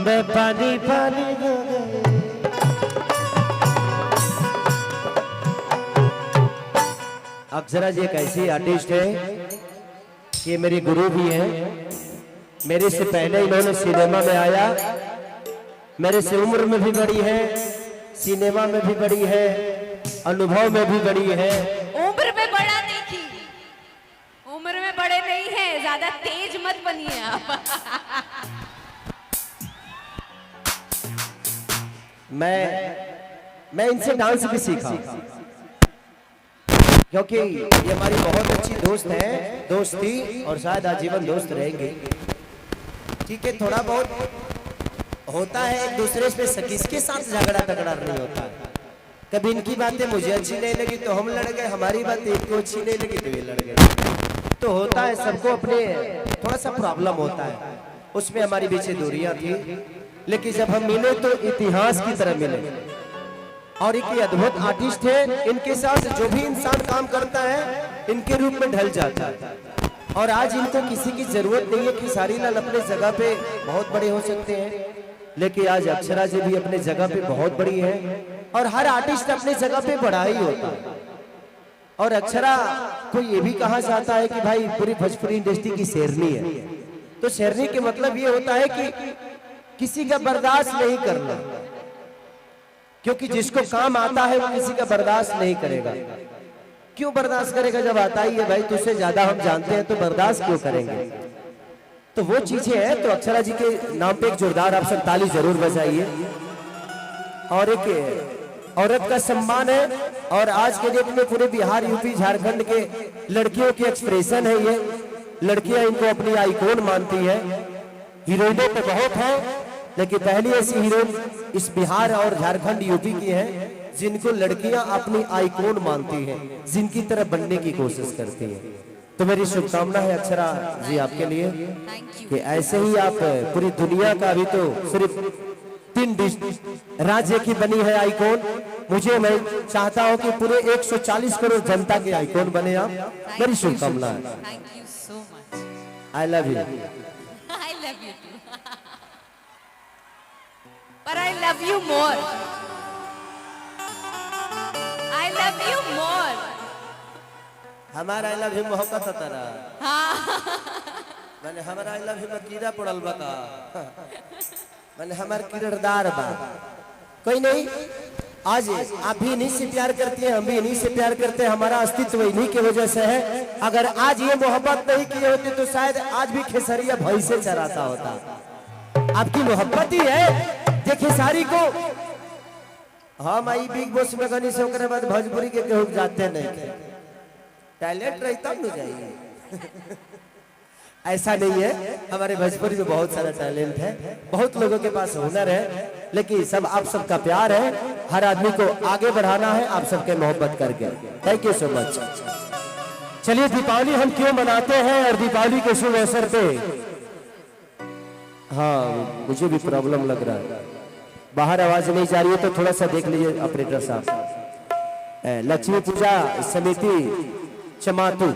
मैं पानी पानी हो गई। अक्षरा जी एक ऐसी आर्टिस्ट है कि मेरी गुरु भी है। मेरे से पहले इन्होंने सिनेमा में आया, मेरे से उम्र में भी बड़ी है, सिनेमा में भी बड़ी है, अनुभव में भी बड़ी है। उम्र में बड़ा देखी, उम्र में बड़े नहीं है, ज्यादा तेज मत बनिए आप। मैं इनसे डांस भी सीखा क्योंकि ये हमारी बहुत अच्छी दोस्त है, दोस्त थी और शायद आजीवन दोस्त रहेंगे। ठीक है, थोड़ा बहुत होता है एक दूसरे से, किसके साथ झगड़ा तगड़ा नहीं होता है। कभी इनकी बातें मुझे अच्छी नहीं लगी तो हम लड़ गए, हमारी बातें इनको अच्छी नहीं लगी तो ये लड़ गए। तो होता है, सबको अपने थोड़ा सा प्रॉब्लम होता है, उसमें हमारी पीछे दूरियां थी, लेकिन जब हम मिले तो इतिहास की तरह मिले। और एक अद्भुत आर्टिस्ट है, इनके साथ जो भी इंसान काम करता है इनके रूप में ढल जाता है। और आज इनको किसी की जरूरत नहीं है कि सारी लाल अपने जगह पे बहुत बड़े हो सकते हैं, लेकिन आज अक्षरा जी भी अपने जगह पे बहुत बड़ी है और हर आर्टिस्ट अपने जगह पे बड़ा ही होता है। और अक्षरा को ये भी कहा जाता है कि भाई पूरी भोजपुरी इंडस्ट्री की शेरनी है। तो शेरनी के मतलब ये होता है कि किसी का बर्दाश्त नहीं करना, क्योंकि जिसको काम आता है वो किसी का बर्दाश्त नहीं करेगा। क्यों बर्दाश्त करेगा जब आता ही है भाई, तुझसे ज्यादा हम जानते हैं तो बर्दाश्त क्यों करेंगे। तो वो चीजें हैं। तो अक्षरा जी के नाम पे एक जोरदार आप सब ताली जरूर बजाइए। और एक औरत का सम्मान है और आज के डेट में पूरे बिहार, यूपी, झारखंड के लड़कियों की एक्सप्रेशन है ये। लड़कियां इनको अपनी आइकॉन मानती है। हीरोइनों तो बहुत है, लेकिन पहली ऐसी हीरोइन इस बिहार और झारखंड, यूपी की है जिनको लड़कियां अपनी आइकॉन मानती हैं, जिनकी तरह बनने की कोशिश करती हैं। तो मेरी शुभकामना है अक्षरा जी आपके लिए कि ऐसे ही आप पूरी दुनिया का, अभी तो सिर्फ 3 राज्य की बनी है आइकॉन, मुझे मैं चाहता हूं कि पूरे 140 करोड़ जनता के आइकॉन बने आप। मेरी शुभकामना है। Thank you so much. I love you. I love you too. पर I love you more. I love you more. हमारा आई लव यू मोहब्बत तारा। हाँ। मैंने हमारा आई लव यू में कीड़ा पड़ल बता, मैंने हमारे किरदार बा। कोई नहीं, आज आप भी इन्हीं से प्यार करती हैं, हम भी इन्हीं से प्यार करते हैं। हमारा अस्तित्व इन्हीं की वजह से है। अगर आज ये मोहब्बत नहीं किए होते तो शायद आज भी खेसरिया भई से चराता होता। आपकी मोहब्बत ही है जे खेसारी को हम आई बिग बॉस में गनी से ओकरे बाद भोजपुरी के केहू जाते नहीं। टैलेंट रही तब न जाइए। ऐसा नहीं है, हमारे भोजपुरी में बहुत सारा टैलेंट है, बहुत लोगों के पास हुनर है, लेकिन सब आप सबका प्यार है। हर आदमी को आगे बढ़ाना है आप सबके मोहब्बत करके। Thank you so much. चलिए, दीपावली हम क्यों मनाते हैं और दीपावली के शुभ अवसर पे, हाँ मुझे भी प्रॉब्लम लग रहा है, बाहर आवाज नहीं जा रही है तो थोड़ा सा देख लीजिए ऑपरेटर साहब। लक्ष्मी पूजा समिति चमातू